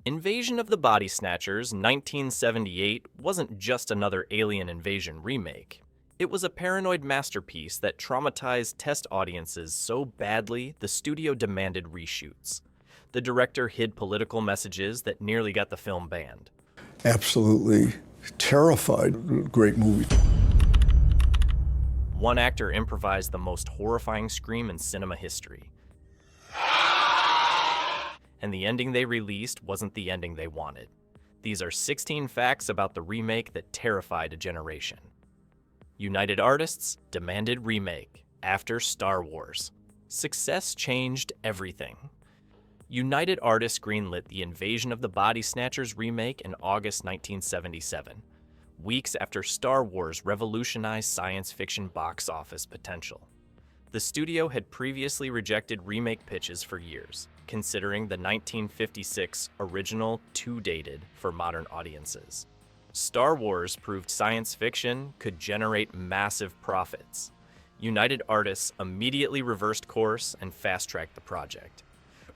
Invasion of the Body Snatchers 1978 wasn't just another alien invasion remake. It was a paranoid masterpiece that traumatized test audiences so badly the studio demanded reshoots. The director hid political messages that nearly got the film banned. Absolutely terrified. Great movie. One actor improvised the most horrifying scream in cinema history. And the ending they released wasn't the ending they wanted. These are 16 facts about the remake that terrified a generation. United Artists demanded remake after Star Wars. Success changed everything. United Artists greenlit the Invasion of the Body Snatchers remake in August 1977, weeks after Star Wars revolutionized science fiction box office potential. The studio had previously rejected remake pitches for years, considering the 1956 original too dated for modern audiences. Star Wars proved science fiction could generate massive profits. United Artists immediately reversed course and fast-tracked the project.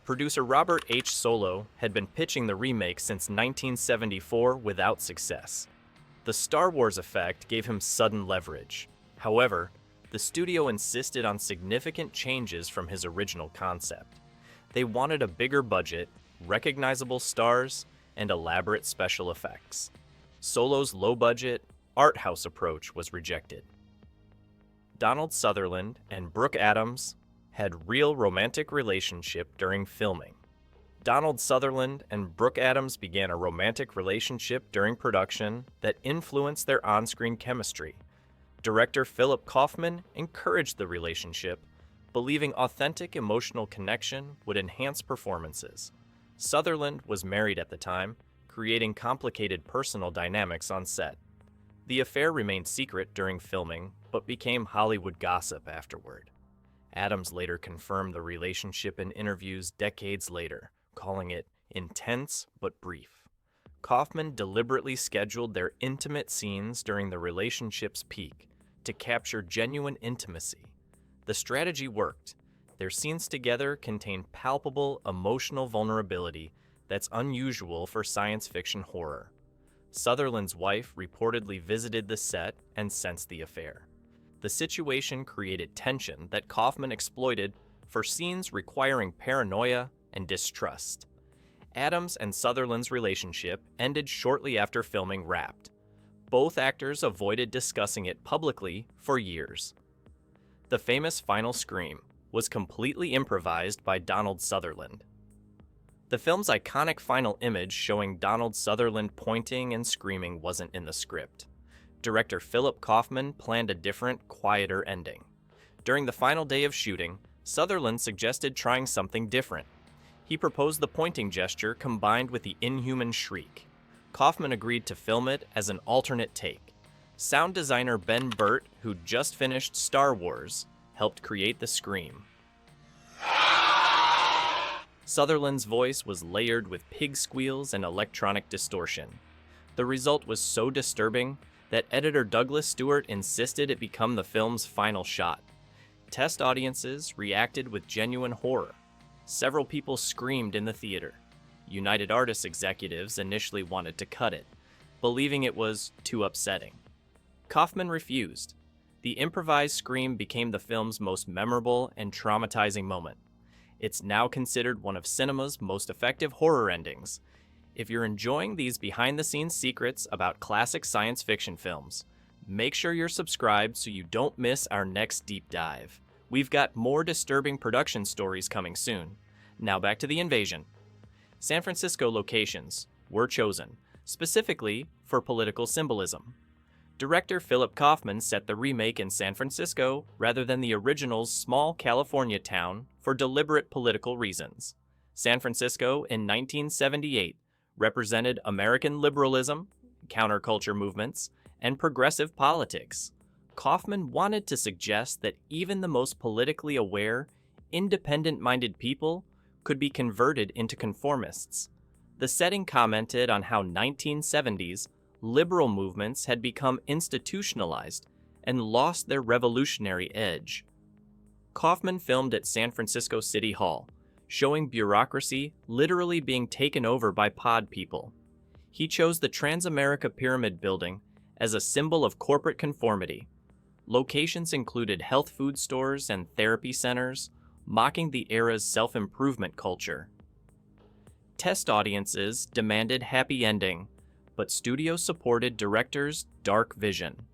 Producer Robert H. Solow had been pitching the remake since 1974 without success. The Star Wars effect gave him sudden leverage. However, the studio insisted on significant changes from his original concept. They wanted a bigger budget, recognizable stars, and elaborate special effects. Solow's low-budget, art house approach was rejected. Donald Sutherland and Brooke Adams had real romantic relationship during filming. Donald Sutherland and Brooke Adams began a romantic relationship during production that influenced their on-screen chemistry. Director Philip Kaufman encouraged the relationship, believing authentic emotional connection would enhance performances. Sutherland was married at the time, creating complicated personal dynamics on set. The affair remained secret during filming, but became Hollywood gossip afterward. Adams later confirmed the relationship in interviews decades later, calling it intense but brief. Kaufman deliberately scheduled their intimate scenes during the relationship's peak to capture genuine intimacy. The strategy worked. Their scenes together contained palpable emotional vulnerability that's unusual for science fiction horror. Sutherland's wife reportedly visited the set and sensed the affair. The situation created tension that Kaufman exploited for scenes requiring paranoia and distrust. Adams and Sutherland's relationship ended shortly after filming wrapped. Both actors avoided discussing it publicly for years. The famous final scream was completely improvised by Donald Sutherland. The film's iconic final image showing Donald Sutherland pointing and screaming wasn't in the script. Director Philip Kaufman planned a different, quieter ending. During the final day of shooting, Sutherland suggested trying something different. He proposed the pointing gesture combined with the inhuman shriek. Kaufman agreed to film it as an alternate take. Sound designer Ben Burt, who'd just finished Star Wars, helped create the scream. Sutherland's voice was layered with pig squeals and electronic distortion. The result was so disturbing that editor Douglas Stewart insisted it become the film's final shot. Test audiences reacted with genuine horror. Several people screamed in the theater. United Artists executives initially wanted to cut it, believing it was too upsetting. Kaufman refused. The improvised scream became the film's most memorable and traumatizing moment. It's now considered one of cinema's most effective horror endings. If you're enjoying these behind-the-scenes secrets about classic science fiction films, make sure you're subscribed so you don't miss our next deep dive. We've got more disturbing production stories coming soon. Now back to the invasion. San Francisco locations were chosen, specifically for political symbolism. Director Philip Kaufman set the remake in San Francisco rather than the original's small California town for deliberate political reasons. San Francisco in 1978 represented American liberalism, counterculture movements, and progressive politics. Kaufman wanted to suggest that even the most politically aware, independent-minded people could be converted into conformists. The setting commented on how 1970s liberal movements had become institutionalized and lost their revolutionary edge. Kaufman filmed at San Francisco City Hall, showing bureaucracy literally being taken over by pod people. He chose the Transamerica Pyramid Building as a symbol of corporate conformity. Locations included health food stores and therapy centers, mocking the era's self-improvement culture. Test audiences demanded happy ending, but studios supported directors' dark vision.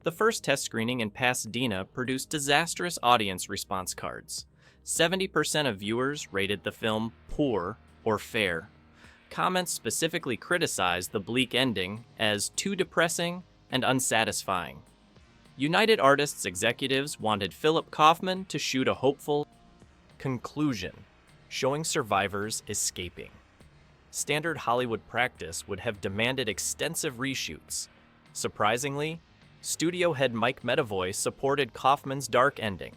The first test screening in Pasadena produced disastrous audience response cards. 70% of viewers rated the film poor or fair. Comments specifically criticized the bleak ending as too depressing and unsatisfying. United Artists executives wanted Philip Kaufman to shoot a hopeful conclusion, showing survivors escaping. Standard Hollywood practice would have demanded extensive reshoots. Surprisingly, studio head Mike Medavoy supported Kaufman's dark ending.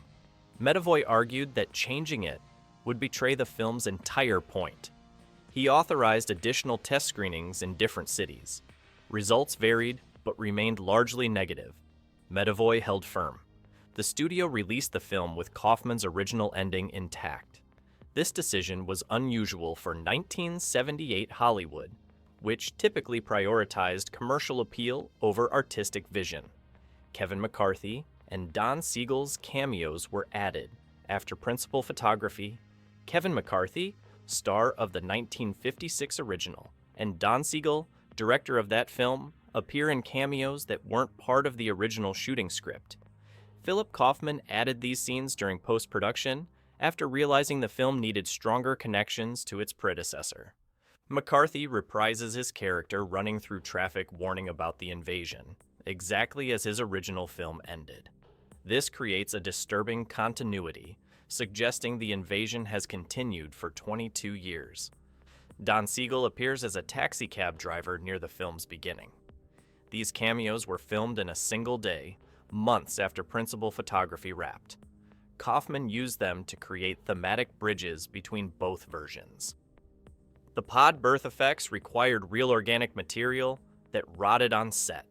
Medavoy argued that changing it would betray the film's entire point. He authorized additional test screenings in different cities. Results varied, but remained largely negative. Medavoy held firm. The studio released the film with Kaufman's original ending intact. This decision was unusual for 1978 Hollywood, which typically prioritized commercial appeal over artistic vision. Kevin McCarthy and Don Siegel's cameos were added after principal photography. Kevin McCarthy, star of the 1956 original, and Don Siegel, director of that film, appear in cameos that weren't part of the original shooting script. Philip Kaufman added these scenes during post-production after realizing the film needed stronger connections to its predecessor. McCarthy reprises his character running through traffic warning about the invasion, exactly as his original film ended. This creates a disturbing continuity, suggesting the invasion has continued for 22 years. Don Siegel appears as a taxicab driver near the film's beginning. These cameos were filmed in a single day, months after principal photography wrapped. Kaufman used them to create thematic bridges between both versions. The pod birth effects required real organic material that rotted on set.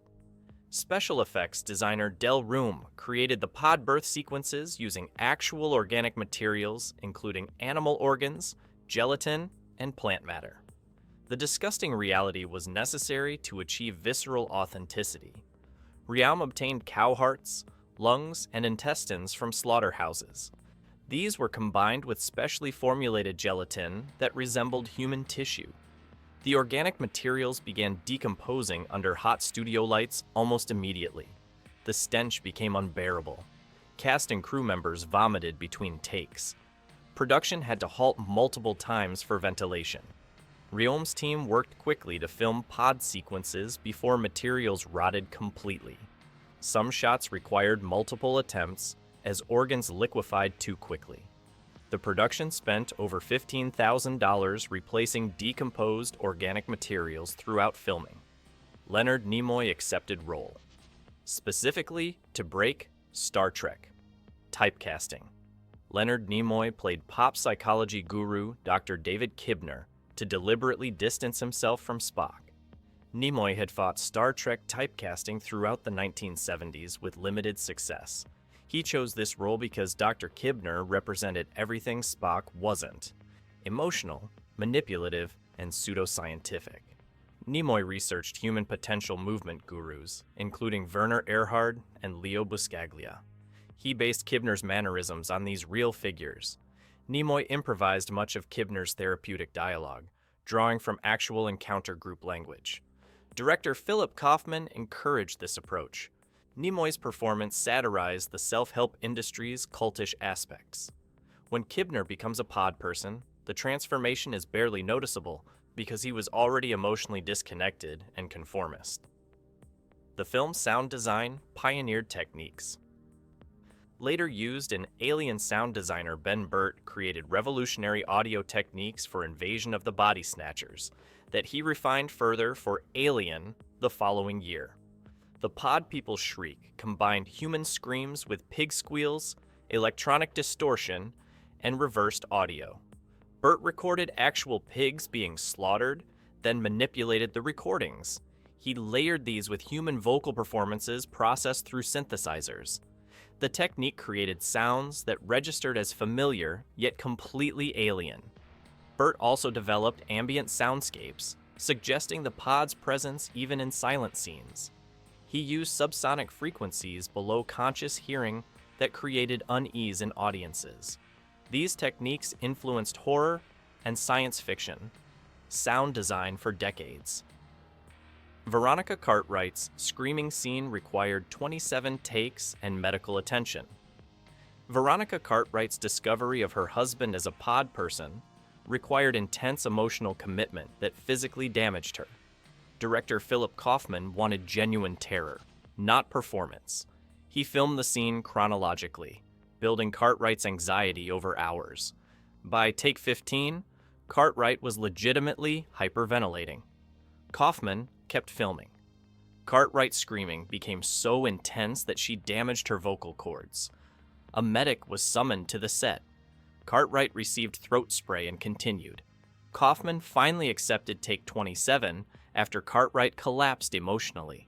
Special effects designer Del Room created the pod birth sequences using actual organic materials, including animal organs, gelatin, and plant matter. The disgusting reality was necessary to achieve visceral authenticity. Riam obtained cow hearts, lungs, and intestines from slaughterhouses. These were combined with specially formulated gelatin that resembled human tissue. The organic materials began decomposing under hot studio lights almost immediately. The stench became unbearable. Cast and crew members vomited between takes. Production had to halt multiple times for ventilation. Riom's team worked quickly to film pod sequences before materials rotted completely. Some shots required multiple attempts as organs liquefied too quickly. The production spent over $15,000 replacing decomposed organic materials throughout filming. Leonard Nimoy accepted role, specifically to break Star Trek. Typecasting. Leonard Nimoy played pop psychology guru Dr. David Kibner to deliberately distance himself from Spock. Nimoy had fought Star Trek typecasting throughout the 1970s with limited success. He chose this role because Dr. Kibner represented everything Spock wasn't: emotional, manipulative, and pseudoscientific. Nimoy researched human potential movement gurus, including Werner Erhard and Leo Buscaglia. He based Kibner's mannerisms on these real figures. Nimoy improvised much of Kibner's therapeutic dialogue, drawing from actual encounter group language. Director Philip Kaufman encouraged this approach. Nimoy's performance satirized the self-help industry's cultish aspects. When Kibner becomes a pod person, the transformation is barely noticeable because he was already emotionally disconnected and conformist. The film's sound design pioneered techniques. Later used in Alien sound designer Ben Burtt created revolutionary audio techniques for Invasion of the Body Snatchers that he refined further for Alien the following year. The pod people's shriek combined human screams with pig squeals, electronic distortion, and reversed audio. Burtt recorded actual pigs being slaughtered, then manipulated the recordings. He layered these with human vocal performances processed through synthesizers. The technique created sounds that registered as familiar yet completely alien. Burt also developed ambient soundscapes, suggesting the pod's presence even in silent scenes. He used subsonic frequencies below conscious hearing that created unease in audiences. These techniques influenced horror and science fiction, sound design for decades. Veronica Cartwright's screaming scene required 27 takes and medical attention. Veronica Cartwright's discovery of her husband as a pod person required intense emotional commitment that physically damaged her. Director Philip Kaufman wanted genuine terror, not performance. He filmed the scene chronologically, building Cartwright's anxiety over hours. By take 15, Cartwright was legitimately hyperventilating. Kaufman kept filming. Cartwright's screaming became so intense that she damaged her vocal cords. A medic was summoned to the set. Cartwright received throat spray and continued. Kaufman finally accepted take 27 after Cartwright collapsed emotionally.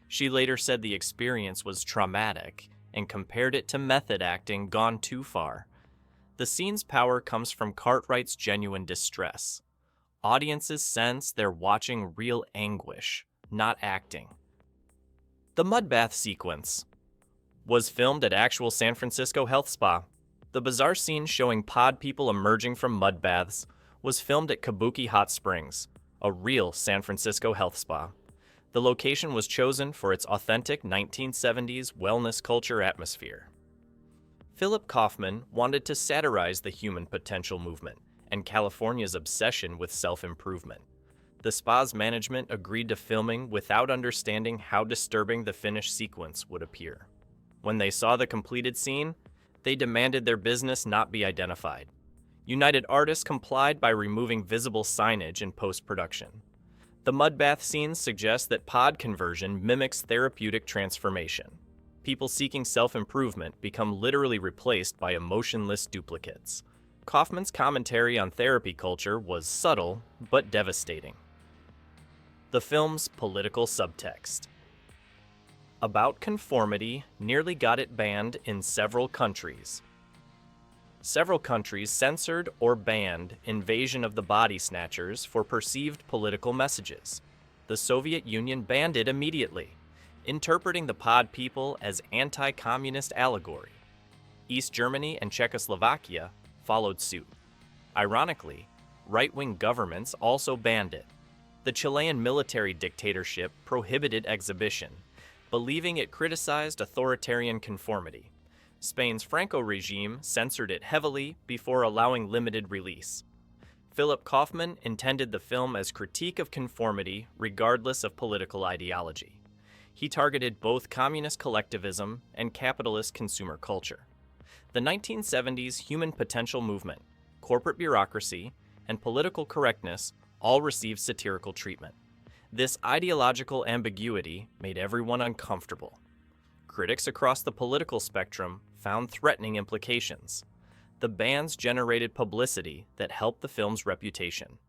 She later said the experience was traumatic and compared it to method acting gone too far. The scene's power comes from Cartwright's genuine distress. Audiences sense they're watching real anguish, not acting. The mud bath sequence was filmed at actual San Francisco health spa. The bizarre scene showing pod people emerging from mud baths was filmed at Kabuki Hot Springs, a real San Francisco health spa. The location was chosen for its authentic 1970s wellness culture atmosphere. Philip Kaufman wanted to satirize the human potential movement and California's obsession with self-improvement. The spa's management agreed to filming without understanding how disturbing the finished sequence would appear. When they saw the completed scene, they demanded their business not be identified. United Artists complied by removing visible signage in post-production. The mud bath scenes suggest that pod conversion mimics therapeutic transformation. People seeking self-improvement become literally replaced by emotionless duplicates. Kaufman's commentary on therapy culture was subtle but devastating. The film's political subtext. About Conformity nearly got it banned in several countries. Several countries censored or banned Invasion of the Body Snatchers for perceived political messages. The Soviet Union banned it immediately, interpreting the pod people as anti-communist allegory. East Germany and Czechoslovakia followed suit. Ironically, right-wing governments also banned it. The Chilean military dictatorship prohibited exhibition, believing it criticized authoritarian conformity. Spain's Franco regime censored it heavily before allowing limited release. Philip Kaufman intended the film as critique of conformity regardless of political ideology. He targeted both communist collectivism and capitalist consumer culture. The 1970s human potential movement, corporate bureaucracy, and political correctness all received satirical treatment. This ideological ambiguity made everyone uncomfortable. Critics across the political spectrum found threatening implications. The bans generated publicity that helped the film's reputation.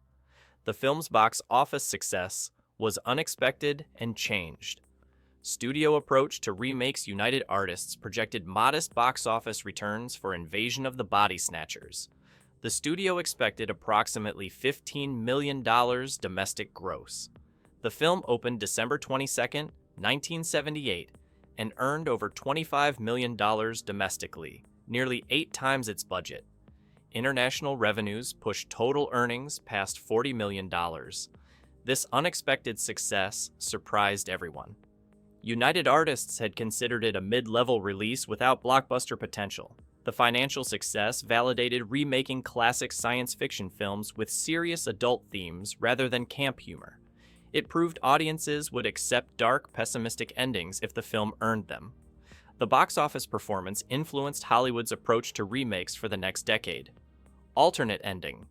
The film's box office success was unexpected and changed. Studio approach to remakes United Artists projected modest box office returns for Invasion of the Body Snatchers. The studio expected approximately $15 million domestic gross. The film opened December 22, 1978, and earned over $25 million domestically, nearly 8 times its budget. International revenues pushed total earnings past $40 million. This unexpected success surprised everyone. United Artists had considered it a mid-level release without blockbuster potential. The financial success validated remaking classic science fiction films with serious adult themes rather than camp humor. It proved audiences would accept dark, pessimistic endings if the film earned them. The box office performance influenced Hollywood's approach to remakes for the next decade. Alternate ending.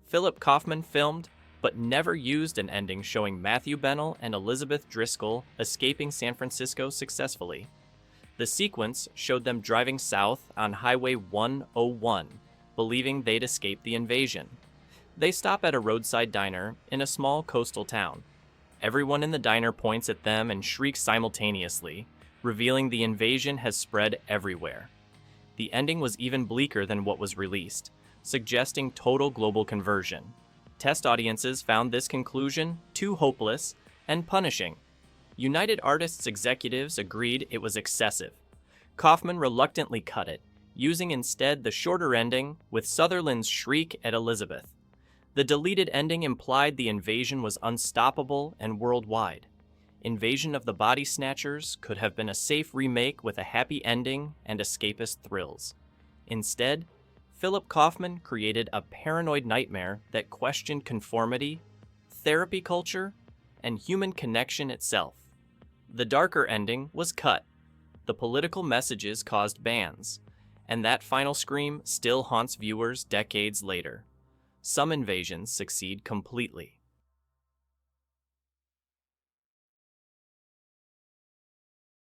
Philip Kaufman filmed, but never used an ending showing Matthew Bennell and Elizabeth Driscoll escaping San Francisco successfully. The sequence showed them driving south on Highway 101, believing they'd escaped the invasion. They stop at a roadside diner in a small coastal town. Everyone in the diner points at them and shrieks simultaneously, revealing the invasion has spread everywhere. The ending was even bleaker than what was released, suggesting total global conversion. Test audiences found this conclusion too hopeless and punishing. United Artists executives agreed it was excessive. Kaufman reluctantly cut it, using instead the shorter ending with Sutherland's shriek at Elizabeth. The deleted ending implied the invasion was unstoppable and worldwide. Invasion of the Body Snatchers could have been a safe remake with a happy ending and escapist thrills. Instead, Philip Kaufman created a paranoid nightmare that questioned conformity, therapy culture, and human connection itself. The darker ending was cut. The political messages caused bans, and that final scream still haunts viewers decades later. Some invasions succeed completely.